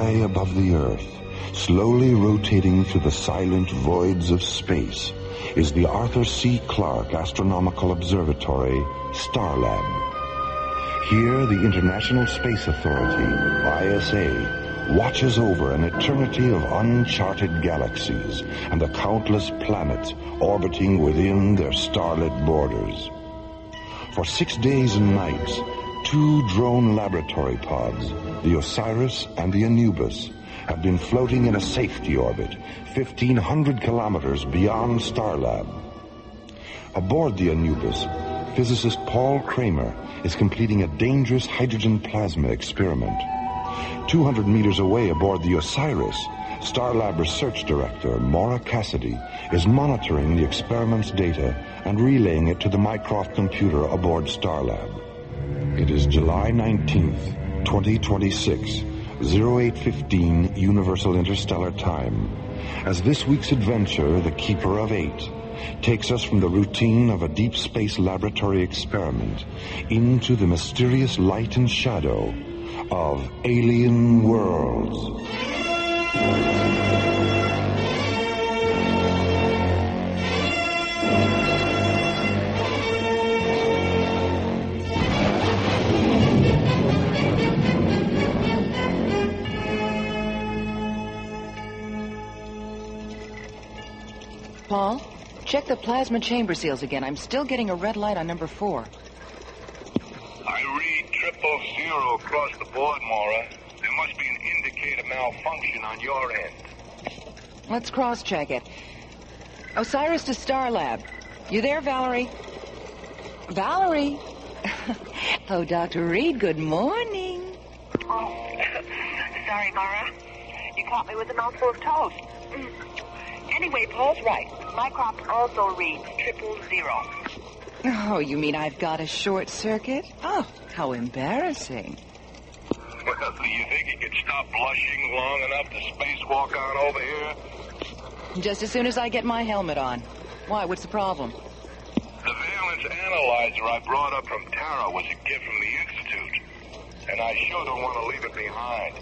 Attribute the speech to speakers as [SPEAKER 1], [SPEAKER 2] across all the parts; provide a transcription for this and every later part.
[SPEAKER 1] High above the Earth, slowly rotating through the silent voids of space, is the Arthur C. Clarke Astronomical Observatory, Starlab. Here, the International Space Authority, ISA, watches over an eternity of uncharted galaxies and the countless planets orbiting within their starlit borders. For 6 days and nights, 2 drone laboratory pods, the Osiris and the Anubis, have been floating in a safety orbit 1,500 kilometers beyond Starlab. Aboard the Anubis, physicist Paul Kramer is completing a dangerous hydrogen plasma experiment. 200 meters away aboard the Osiris, Starlab Research Director Maura Cassidy is monitoring the experiment's data and relaying it to the Mycroft computer aboard Starlab. It is July 19th, 2026, 0815 Universal Interstellar Time, as this week's adventure, The Keeper of Eight, takes us from the routine of a deep space laboratory experiment into the mysterious light and shadow of alien worlds.
[SPEAKER 2] Paul, check the plasma chamber seals again. I'm still getting a red light on number 4.
[SPEAKER 3] I read 000 across the board, Maura. There must be an indicator malfunction on your end.
[SPEAKER 2] Let's cross-check it. Osiris to Starlab. You there, Valerie? Valerie? Oh, Dr. Reed, good morning.
[SPEAKER 4] Oh, sorry, Maura. You caught me with a mouthful of toast. Anyway, Paul's right. Mycroft also reads 000.
[SPEAKER 2] Oh, you mean I've got a short circuit? Oh, how embarrassing.
[SPEAKER 3] Well, do you think you could stop blushing long enough to spacewalk on over here?
[SPEAKER 2] Just as soon as I get my helmet on. Why, what's the problem?
[SPEAKER 3] The valence analyzer I brought up from Tara was a gift from the Institute, and I sure don't want to leave it behind.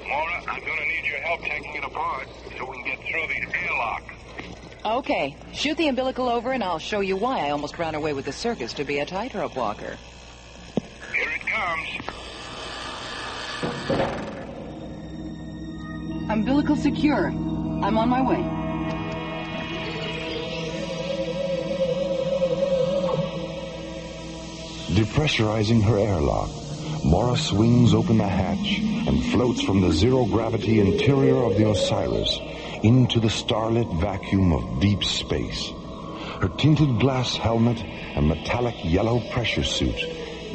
[SPEAKER 3] Maura, I'm going to need your help taking it apart so we can get through these airlocks.
[SPEAKER 2] Okay. Shoot the umbilical over and I'll show you why I almost ran away with the circus to be a tightrope walker.
[SPEAKER 3] Here it comes.
[SPEAKER 2] Umbilical secure. I'm on my way.
[SPEAKER 1] Depressurizing her airlock, Maura swings open the hatch and floats from the zero-gravity interior of the Osiris into the starlit vacuum of deep space. Her tinted glass helmet and metallic yellow pressure suit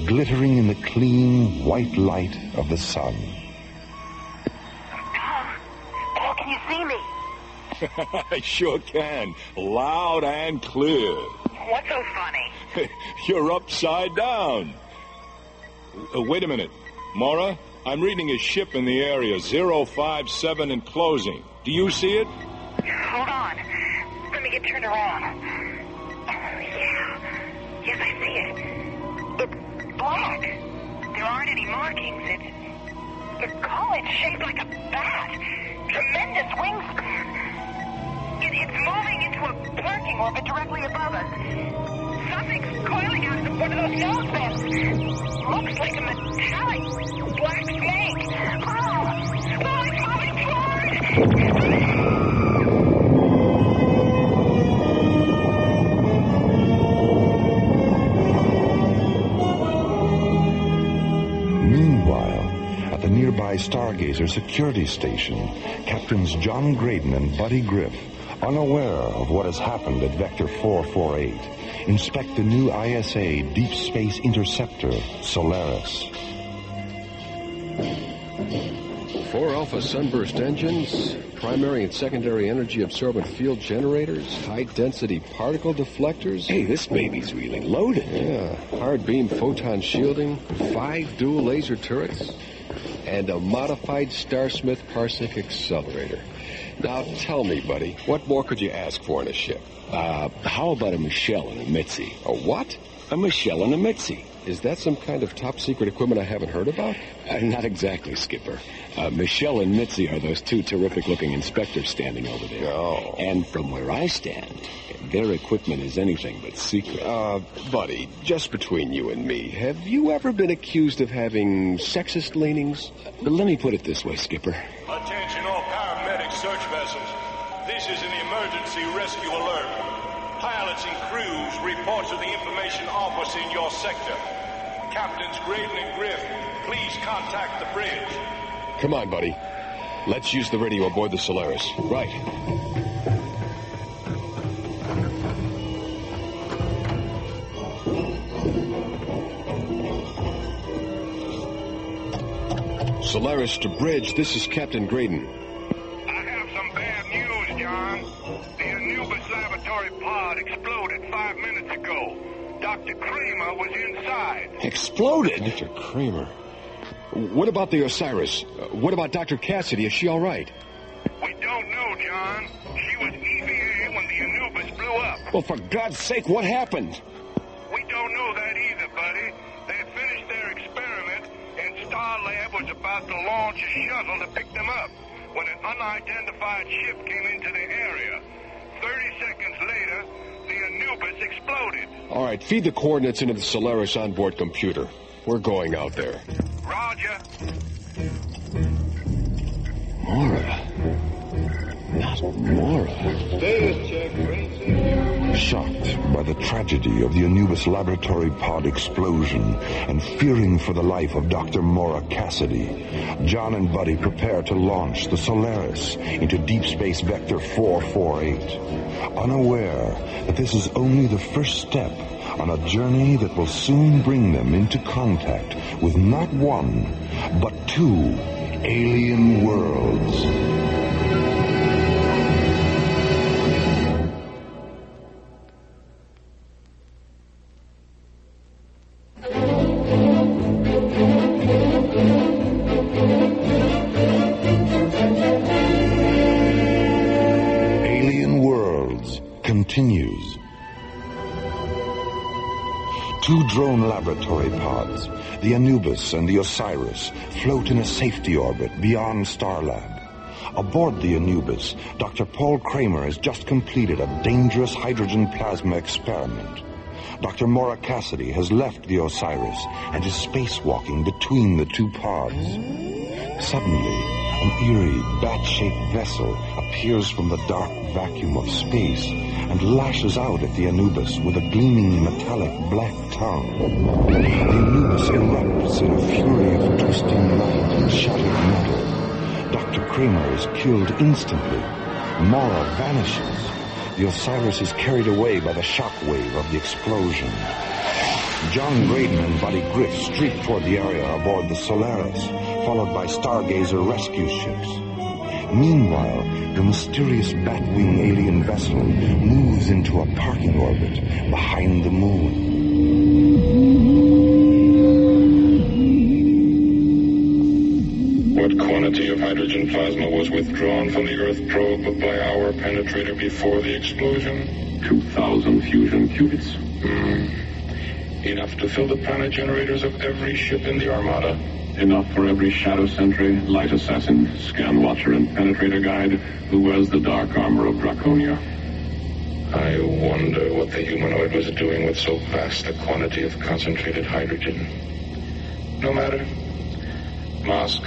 [SPEAKER 1] glittering in the clean white light of the sun.
[SPEAKER 4] Paul, can you see me?
[SPEAKER 5] I sure can. Loud and clear.
[SPEAKER 4] What's so funny?
[SPEAKER 5] You're upside down. Wait a minute. Maura, I'm reading a ship in the area, 057 and closing. Do you see it?
[SPEAKER 4] Hold on. Let me get turned around. Yeah. Yes, I see it. It's black. There aren't any markings. The hull is shaped like a bat. Tremendous wingspan. It's moving into a parking orbit directly above us. Something's coiling out of one of those nose vents. Looks like a metallic black snake. Oh, it's moving forward!
[SPEAKER 1] Meanwhile, at the nearby Stargazer security station, Captains John Graydon and Buddy Griff, unaware of what has happened at Vector 448, inspect the new ISA Deep Space Interceptor, Solaris.
[SPEAKER 6] 4 Alpha Sunburst engines, primary and secondary energy absorbent field generators, high-density particle deflectors.
[SPEAKER 7] Hey, this baby's really loaded.
[SPEAKER 6] Yeah, hard beam photon shielding, 5 dual laser turrets, and a modified Starsmith parsec accelerator. Now, tell me, buddy, what more could you ask for in a ship?
[SPEAKER 7] How about a Michelle and a Mitzi?
[SPEAKER 6] A what?
[SPEAKER 7] A Michelle and a Mitzi.
[SPEAKER 6] Is that some kind of top-secret equipment I haven't heard about?
[SPEAKER 7] Not exactly, Skipper. Michelle and Mitzi are those two terrific-looking inspectors standing over there.
[SPEAKER 6] Oh.
[SPEAKER 7] And from where I stand, their equipment is anything but secret.
[SPEAKER 6] Buddy, just between you and me, have you ever been accused of having sexist leanings?
[SPEAKER 7] Let me put it this way, Skipper.
[SPEAKER 5] Attention all paramedic search vessels. This is an emergency rescue alert. Pilots and crews report to the information office in your sector. Captains Graydon and Griff, please contact the bridge.
[SPEAKER 6] Come on, buddy. Let's use the radio aboard the Solaris.
[SPEAKER 7] Right.
[SPEAKER 6] Solaris to bridge. This is Captain Graydon.
[SPEAKER 3] I have some bad news, John. The Anubis laboratory pod exploded 5 minutes ago. Dr. Kramer was inside.
[SPEAKER 7] Exploded?
[SPEAKER 6] Dr. Kramer. What about the Osiris? What about Dr. Cassidy? Is she all right?
[SPEAKER 3] We don't know, John. She was EVA when the Anubis blew up.
[SPEAKER 6] Well, for God's sake, what happened?
[SPEAKER 3] We don't know that either, buddy. They had finished their experiment, and Starlab was about to launch a shuttle to pick them up when an unidentified ship came into the area. 30 seconds later, the Anubis exploded.
[SPEAKER 6] All right, feed the coordinates into the Solaris onboard computer. We're going out there.
[SPEAKER 3] Roger.
[SPEAKER 7] Mora. Not Mora.
[SPEAKER 3] Status check,
[SPEAKER 1] Shocked by the tragedy of the Anubis laboratory pod explosion and fearing for the life of Dr. Mora Cassidy, John and Buddy prepare to launch the Solaris into Deep Space Vector 448, unaware that this is only the first step on a journey that will soon bring them into contact with not one, but two alien worlds. Alien Worlds continues. Two drone laboratory pods, the Anubis and the Osiris, float in a safety orbit beyond Starlab. Aboard the Anubis, Dr. Paul Kramer has just completed a dangerous hydrogen plasma experiment. Dr. Mora Cassidy has left the Osiris and is spacewalking between the two pods. Suddenly, an eerie, bat-shaped vessel appears from the dark vacuum of space and lashes out at the Anubis with a gleaming metallic black tongue. The Anubis erupts in a fury of twisting light and shattered metal. Dr. Kramer is killed instantly. Mora vanishes. The Osiris is carried away by the shockwave of the explosion. John Graydon and Buddy Griff streak toward the area aboard the Solaris, followed by Stargazer rescue ships. Meanwhile, the mysterious Batwing alien vessel moves into a parking orbit behind the moon.
[SPEAKER 3] What quantity of hydrogen plasma was withdrawn from the Earth probe by our penetrator before the explosion?
[SPEAKER 8] 2,000 fusion qubits.
[SPEAKER 3] Enough to fill the planet generators of every ship in the Armada.
[SPEAKER 8] Enough for every shadow sentry, light assassin, scan watcher, and penetrator guide who wears the dark armor of Draconia.
[SPEAKER 3] I wonder what the humanoid was doing with so vast a quantity of concentrated hydrogen. No matter. Mosk,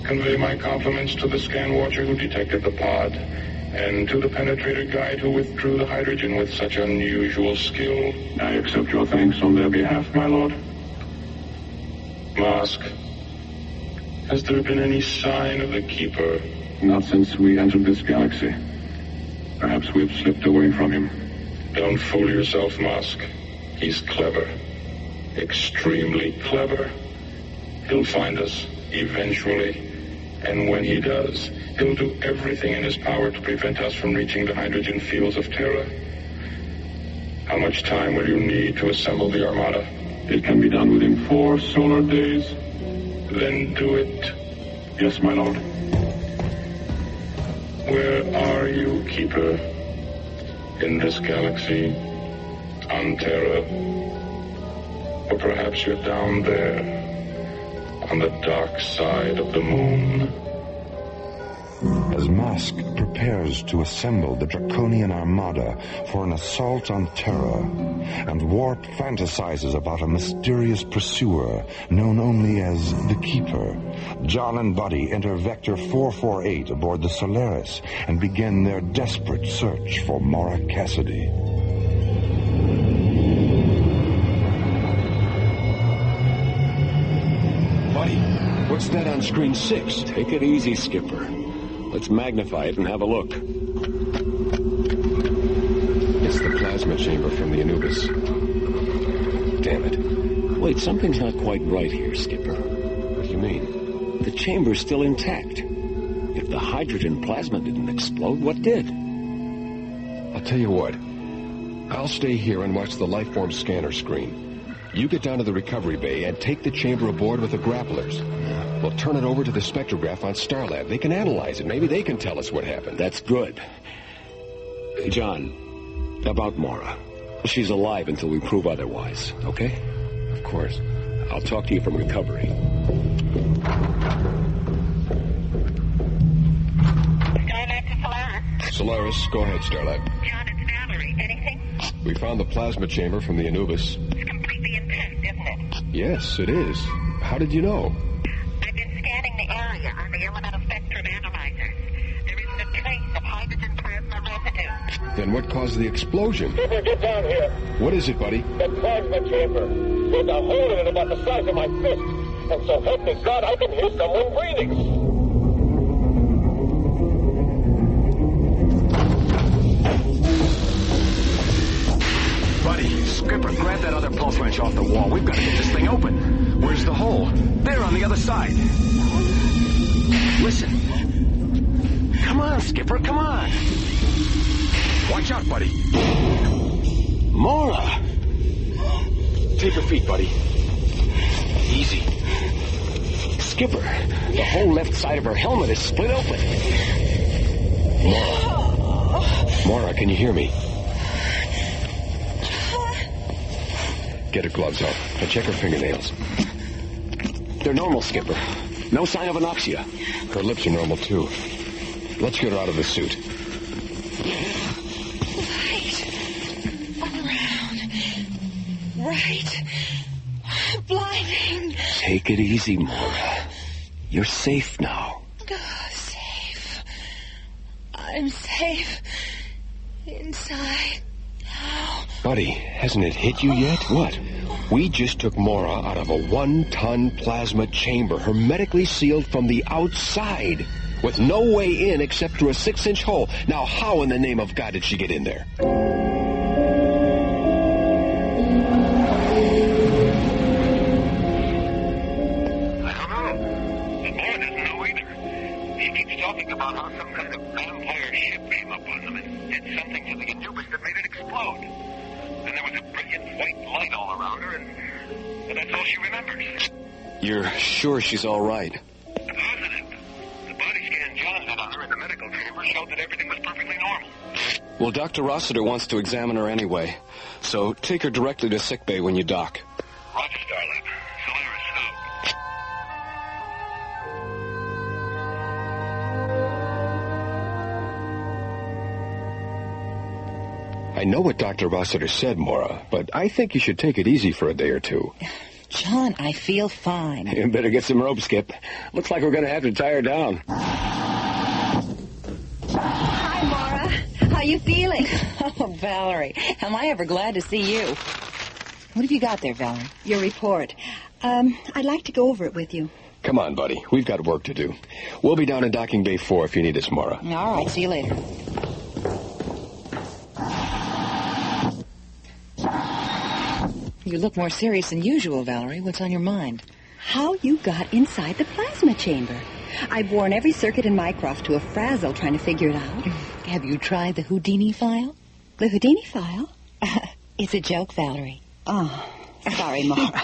[SPEAKER 3] convey my compliments to the scan watcher who detected the pod, and to the penetrator guide who withdrew the hydrogen with such unusual skill.
[SPEAKER 8] I accept your thanks on their behalf, my lord.
[SPEAKER 3] Mosk, has there been any sign of the Keeper?
[SPEAKER 8] Not since we entered this galaxy. Perhaps we've slipped away from him.
[SPEAKER 3] Don't fool yourself, Mosk. He's clever. Extremely clever. He'll find us, eventually. And when he does, he'll do everything in his power to prevent us from reaching the hydrogen fields of Terra. How much time will you need to assemble the Armada?
[SPEAKER 8] It can be done within 4 solar days.
[SPEAKER 3] Then do it.
[SPEAKER 8] Yes, my lord.
[SPEAKER 3] Where are you, Keeper? In this galaxy? On Terra?
[SPEAKER 8] Or perhaps you're down there, on the dark side of the moon.
[SPEAKER 1] As Mask prepares to assemble the Draconian Armada for an assault on Terra, and Warp fantasizes about a mysterious pursuer known only as the Keeper, John and Buddy enter Vector 448 aboard the Solaris and begin their desperate search for Maura Cassidy.
[SPEAKER 6] Buddy, what's that on screen 6?
[SPEAKER 7] Take it easy, Skipper. Let's magnify it and have a look.
[SPEAKER 6] It's the plasma chamber from the Anubis. Damn it.
[SPEAKER 7] Wait, something's not quite right here, Skipper.
[SPEAKER 6] What do you mean?
[SPEAKER 7] The chamber's still intact. If the hydrogen plasma didn't explode, what did?
[SPEAKER 6] I'll tell you what. I'll stay here and watch the lifeform scanner screen. You get down to the recovery bay and take the chamber aboard with the grapplers. We'll turn it over to the spectrograph on Starlab. They can analyze it. Maybe they can tell us what happened.
[SPEAKER 7] That's good. John, about Maura. She's alive until we prove otherwise, okay?
[SPEAKER 6] Of course.
[SPEAKER 7] I'll talk to you from recovery.
[SPEAKER 4] Starlab to Solaris.
[SPEAKER 6] Solaris, go ahead, Starlab.
[SPEAKER 4] John, it's Valerie. Anything?
[SPEAKER 6] We found the plasma chamber from the Anubis.
[SPEAKER 4] It's completely intact, isn't it?
[SPEAKER 6] Yes, it is. How did you know?
[SPEAKER 4] I've been scanning the area on the elemental spectrum analyzers. There isn't a trace of hydrogen plasma residue.
[SPEAKER 6] Then what caused the explosion?
[SPEAKER 5] Skipper, get down here.
[SPEAKER 6] What is it, buddy?
[SPEAKER 5] The plasma chamber. There's a hole in it about the size of my fist. And so help me God, I can hear someone breathing.
[SPEAKER 9] Buddy, Skipper, grab that other pulse wrench off the wall. We've got to get this thing open. Where's the hole? There, on the other side. Listen. Come on, Skipper, come on.
[SPEAKER 6] Watch out, buddy.
[SPEAKER 9] Maura!
[SPEAKER 6] Take your feet, buddy. Easy.
[SPEAKER 7] Skipper, the whole left side of her helmet is split open.
[SPEAKER 6] Maura, can you hear me? Get her gloves off and check her fingernails.
[SPEAKER 7] They're normal, Skipper. No sign of anoxia.
[SPEAKER 6] Her lips are normal, too. Let's get her out of the suit.
[SPEAKER 10] Right. Blinding.
[SPEAKER 7] Take it easy, Maura. You're safe now.
[SPEAKER 10] Oh, safe. I'm safe. Inside. Now.
[SPEAKER 6] Buddy, hasn't it hit you yet? What? We just took Maura out of a 1-ton plasma chamber, hermetically sealed from the outside, with no way in except through a 6-inch hole. Now, how in the name of God did she get in there?
[SPEAKER 3] Talking about how some kind of vampire ship came up on them and did something to the Anubis that made it explode. And there was a brilliant white light all around her, and that's all she remembers.
[SPEAKER 7] You're sure she's all right?
[SPEAKER 3] Positive. The body scan John did on her in the medical chamber showed that everything was perfectly normal.
[SPEAKER 7] Well, Dr. Rossiter wants to examine her anyway, so take her directly to sickbay when you dock.
[SPEAKER 3] Roger, Starlab. Solaris out.
[SPEAKER 6] I know what Dr. Rossiter said, Maura, but I think you should take it easy for a day or two.
[SPEAKER 2] John, I feel fine.
[SPEAKER 7] You better get some rope, Skip. Looks like we're going to have to tie her down.
[SPEAKER 10] Hi, Maura. How you feeling?
[SPEAKER 2] Oh, Valerie, am I ever glad to see you. What have you got there, Valerie?
[SPEAKER 10] Your report. I'd like to go over it with you.
[SPEAKER 6] Come on, buddy. We've got work to do. We'll be down in Docking Bay 4 if you need us, Maura.
[SPEAKER 2] All right, see you later. You look more serious than usual, Valerie. What's on your mind?
[SPEAKER 10] How you got inside the plasma chamber. I've worn every circuit in Mycroft to a frazzle trying to figure it out.
[SPEAKER 2] Have you tried the Houdini file?
[SPEAKER 10] The Houdini file?
[SPEAKER 2] It's a joke, Valerie.
[SPEAKER 10] Oh, Sorry, Mara.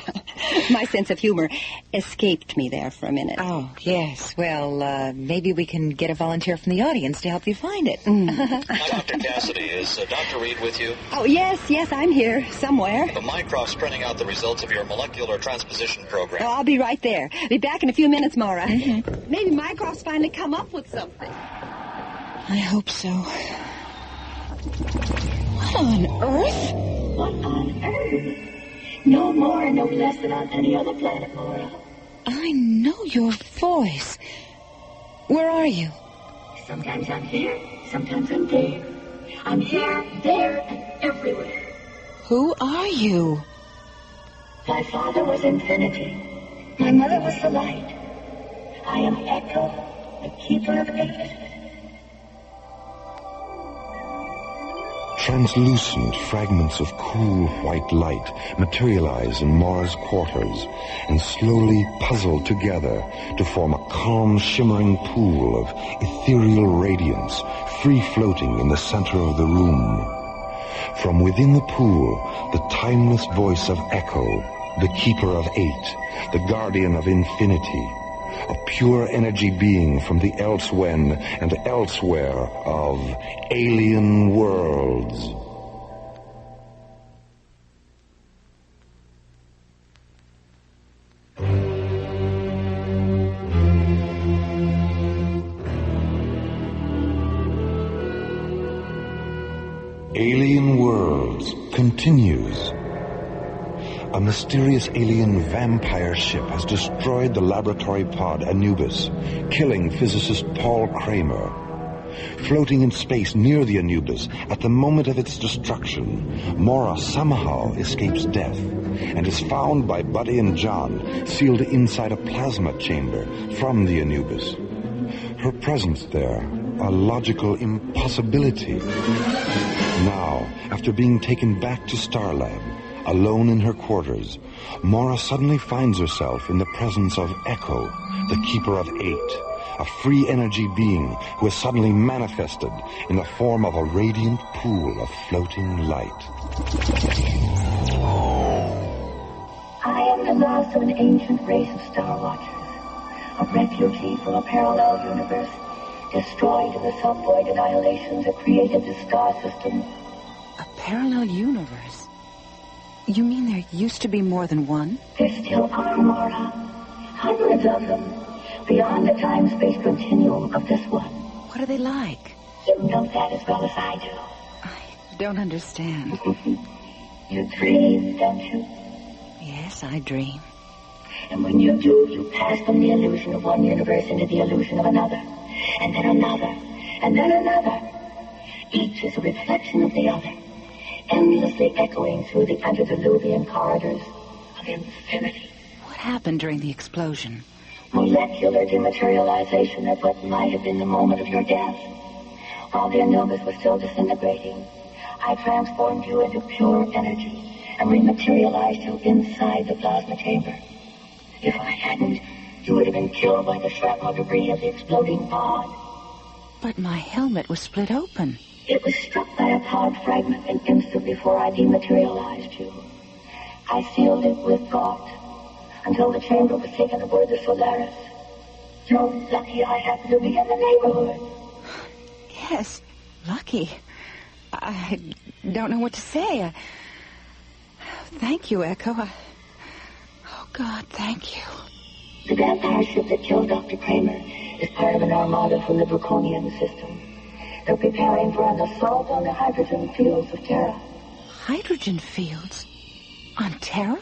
[SPEAKER 10] My sense of humor escaped me there for a minute.
[SPEAKER 2] Oh, yes. Well, maybe we can get a volunteer from the audience to help you find it.
[SPEAKER 11] Dr. Cassidy, is Dr. Reed with you?
[SPEAKER 10] Oh, yes, I'm here, somewhere.
[SPEAKER 11] The Mycroft's printing out the results of your molecular transposition program.
[SPEAKER 10] Oh, I'll be right there. Be back in a few minutes, Mara. Mm-hmm. Maybe Mycroft's finally come up with something.
[SPEAKER 2] I hope so. What on earth?
[SPEAKER 12] What on earth? No more, no less than on any other planet, Laura.
[SPEAKER 2] I know your voice. Where are you?
[SPEAKER 12] Sometimes I'm here, sometimes I'm there. I'm here, there, and everywhere.
[SPEAKER 2] Who are you?
[SPEAKER 12] My father was infinity. My mother was the light. I am Echo, the keeper of 8.
[SPEAKER 1] Translucent fragments of cool white light materialize in Mora's quarters and slowly puzzle together to form a calm, shimmering pool of ethereal radiance, free-floating in the center of the room. From within the pool, the timeless voice of Echo, the keeper of 8, the guardian of infinity, a pure energy being from the elsewhen and elsewhere of alien worlds. Alien Worlds continues. A mysterious alien vampire ship has destroyed the laboratory pod Anubis, killing physicist Paul Kramer. Floating in space near the Anubis, at the moment of its destruction, Mora somehow escapes death and is found by Buddy and John sealed inside a plasma chamber from the Anubis. Her presence there, a logical impossibility. Now, after being taken back to Starlab, alone in her quarters, Mora suddenly finds herself in the presence of Echo, the keeper of 8, a free energy being who has suddenly manifested in the form of a radiant pool of floating light.
[SPEAKER 12] I am the last of an ancient race of Star Watchers, a refugee from a parallel universe, destroyed in the sub-void annihilation that created the star system.
[SPEAKER 2] A parallel universe? You mean there used to be more than one?
[SPEAKER 12] There still are, Mora. Hundreds of them. Beyond the time-space continuum of this one.
[SPEAKER 2] What are they like?
[SPEAKER 12] You know that as well as I do.
[SPEAKER 2] I don't understand.
[SPEAKER 12] You dream, don't you?
[SPEAKER 2] Yes, I dream.
[SPEAKER 12] And when you do, you pass from the illusion of one universe into the illusion of another. And then another. And then another. Each is a reflection of the other, endlessly echoing through the antediluvian corridors of infinity.
[SPEAKER 2] What happened during the explosion?
[SPEAKER 12] Molecular dematerialization at what might have been the moment of your death. While the Anubis was still disintegrating, I transformed you into pure energy and rematerialized you inside the plasma chamber. If I hadn't, you would have been killed by the shrapnel debris of the exploding pod.
[SPEAKER 2] But my helmet was split open.
[SPEAKER 12] It was struck by a pod fragment an instant before I dematerialized you. I sealed it with thought until the chamber was taken aboard the Solaris. So lucky I happened to be in the neighborhood.
[SPEAKER 2] Yes, lucky. I don't know what to say. Thank you, Echo. Oh, God, thank you.
[SPEAKER 12] The vampire ship that killed Dr. Kramer is part of an armada from the Draconian system. They're preparing for an assault on the hydrogen fields of Terra.
[SPEAKER 2] Hydrogen fields? On Terra?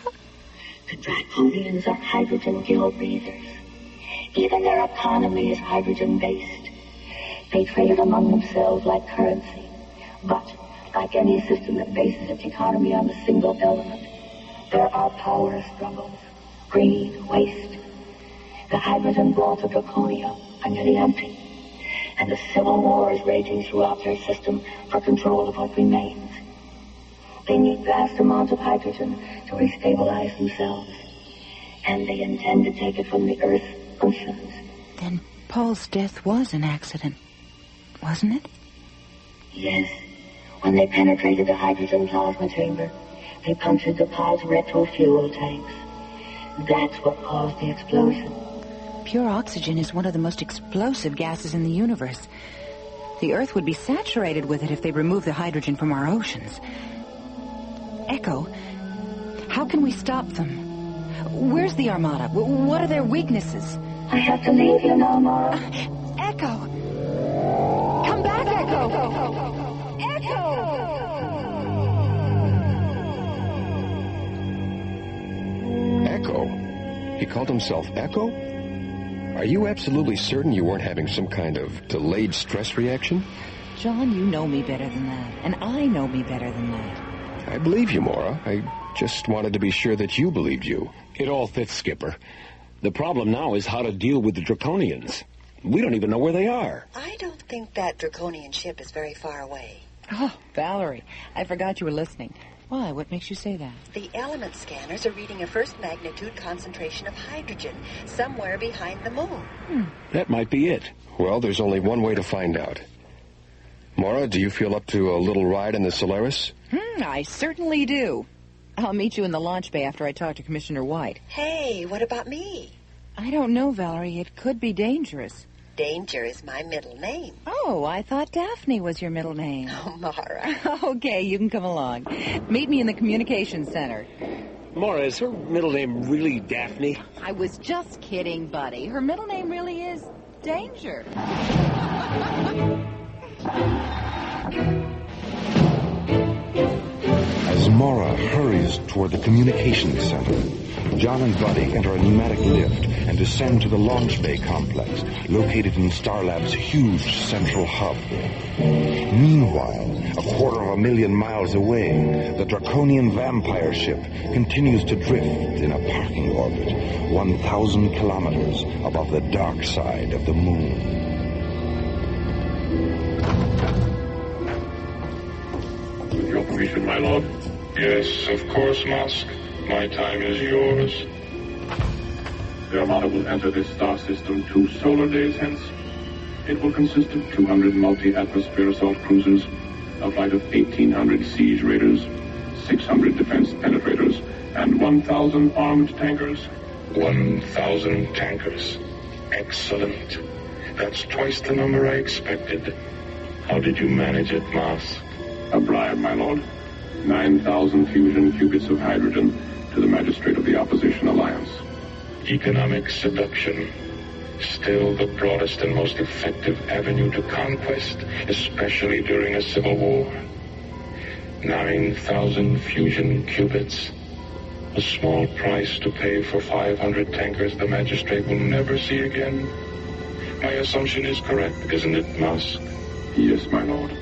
[SPEAKER 12] The Draconians are hydrogen gill breathers. Even their economy is hydrogen-based. They trade it among themselves like currency. But, like any system that bases its economy on a single element, there are power struggles, greed, waste. The hydrogen vaults of Draconia are nearly empty, and a civil war is raging throughout their system for control of what remains. They need vast amounts of hydrogen to restabilize themselves, and they intend to take it from the Earth's oceans.
[SPEAKER 2] Then Paul's death was an accident, wasn't it?
[SPEAKER 12] Yes. When they penetrated the hydrogen plasma chamber, They punctured the pod's retro fuel tanks. That's what caused the explosion.
[SPEAKER 2] Pure oxygen is one of the most explosive gases in the universe. The Earth would be saturated with it if they removed the hydrogen from our oceans. Echo, how can we stop them? Where's the Armada? What are their weaknesses?
[SPEAKER 12] I have to leave you now, Mara.
[SPEAKER 2] Echo! Come back, Echo!
[SPEAKER 6] Echo? He called himself Echo? Are you absolutely certain you weren't having some kind of delayed stress reaction?
[SPEAKER 2] John, you know me better than that, and I know me better than that.
[SPEAKER 6] I believe you, Mora. I just wanted to be sure that you believed you.
[SPEAKER 7] It all fits, Skipper. The problem now is how to deal with the Draconians. We don't even know where they are.
[SPEAKER 13] I don't think that Draconian ship is very far away.
[SPEAKER 2] Oh, Valerie, I forgot you were listening. Why? What makes you say that?
[SPEAKER 13] The element scanners are reading a first magnitude concentration of hydrogen somewhere behind the moon.
[SPEAKER 7] That might be it.
[SPEAKER 6] Well, there's only one way to find out. Mora, do you feel up to a little ride in the Solaris?
[SPEAKER 2] I certainly do. I'll meet you in the launch bay after I talk to Commissioner White.
[SPEAKER 13] Hey, what about me?
[SPEAKER 2] I don't know, Valerie. It could be dangerous.
[SPEAKER 13] Danger is my middle name.
[SPEAKER 2] Oh, I thought Daphne was your middle name.
[SPEAKER 13] Oh, Mara.
[SPEAKER 2] Okay, you can come along. Meet me in the communications center.
[SPEAKER 7] Mora, is her middle name really Daphne?
[SPEAKER 2] I was just kidding, buddy. Her middle name really is Danger.
[SPEAKER 1] As Mara hurries toward the communications center, John and Buddy enter a pneumatic lift and descend to the launch bay complex located in Starlab's huge central hub. Meanwhile, 250,000 miles away, the Draconian vampire ship continues to drift in a parking orbit 1,000 kilometers above the dark side of the moon.
[SPEAKER 8] With your permission, my lord.
[SPEAKER 3] Yes, of course, Musk. My time is yours.
[SPEAKER 8] The Armada will enter this star system 2 solar days hence. It will consist of 200 multi-atmosphere assault cruisers, a flight of 1,800 siege raiders, 600 defense penetrators, and 1,000 armed tankers.
[SPEAKER 3] 1,000 tankers. Excellent. That's twice the number I expected. How did you manage it, Musk?
[SPEAKER 8] A bribe, my lord. 9,000 fusion qubits of hydrogen to the magistrate of the Opposition Alliance.
[SPEAKER 3] Economic seduction. Still the broadest and most effective avenue to conquest, especially during a civil war. 9,000 fusion qubits. A small price to pay for 500 tankers the magistrate will never see again. My assumption is correct, isn't it, Musk?
[SPEAKER 8] Yes, my lord.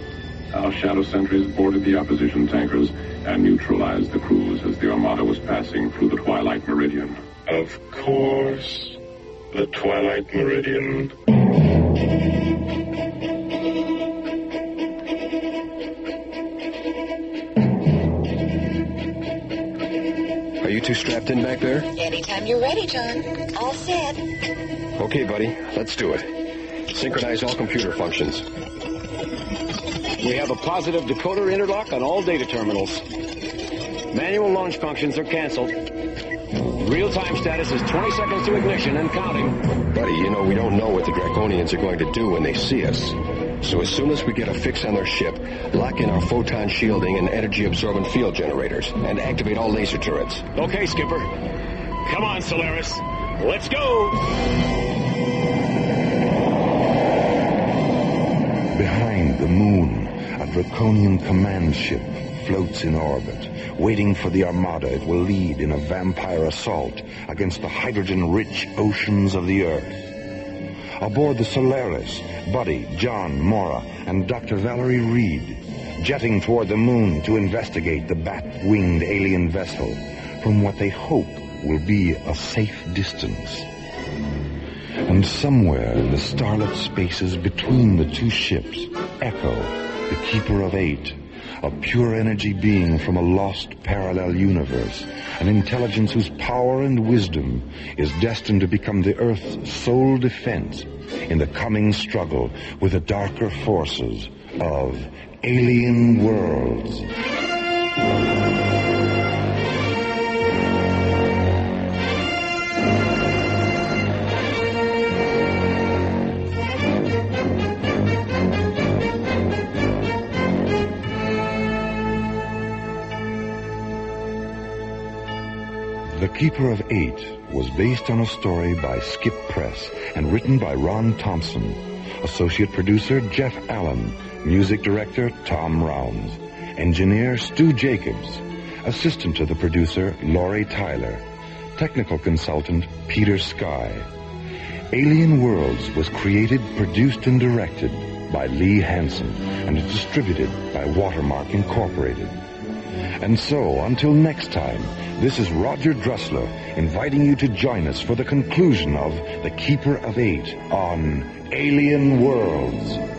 [SPEAKER 8] Our shadow sentries boarded the opposition tankers and neutralized the crews as the Armada was passing through the Twilight Meridian.
[SPEAKER 3] Of course. The Twilight Meridian.
[SPEAKER 6] Are you two strapped in back there?
[SPEAKER 13] Anytime you're ready, John. All set.
[SPEAKER 6] Okay, buddy. Let's do it. Synchronize all computer functions.
[SPEAKER 7] We have a positive decoder interlock on all data terminals. Manual launch functions are canceled. Real-time status is 20 seconds to ignition and counting.
[SPEAKER 6] Buddy, you know we don't know what the Draconians are going to do when they see us. So as soon as we get a fix on their ship, lock in our photon shielding and energy-absorbent field generators, and activate all laser turrets.
[SPEAKER 7] Okay, Skipper. Come on, Solaris. Let's go!
[SPEAKER 1] Behind the moon, a Draconian command ship floats in orbit, waiting for the Armada it will lead in a vampire assault against the hydrogen-rich oceans of the Earth. Aboard the Solaris, Buddy, John, Mora, and Dr. Valerie Reed, jetting toward the moon to investigate the bat-winged alien vessel from what they hope will be a safe distance. And somewhere in the starlit spaces between the two ships, Echo, the Keeper of Eight, a pure energy being from a lost parallel universe, an intelligence whose power and wisdom is destined to become the Earth's sole defense in the coming struggle with the darker forces of alien worlds. The Keeper of Eight was based on a story by Skip Press and written by Ron Thompson. Associate producer Jeff Allen. Music director Tom Rounds. Engineer Stu Jacobs. Assistant to the producer Laurie Tyler. Technical consultant Peter Sky. Alien Worlds was created, produced, and directed by Lee Hansen and is distributed by Watermark Incorporated. And so, until next time, this is Roger Dressler inviting you to join us for the conclusion of The Keeper of Eight on Alien Worlds.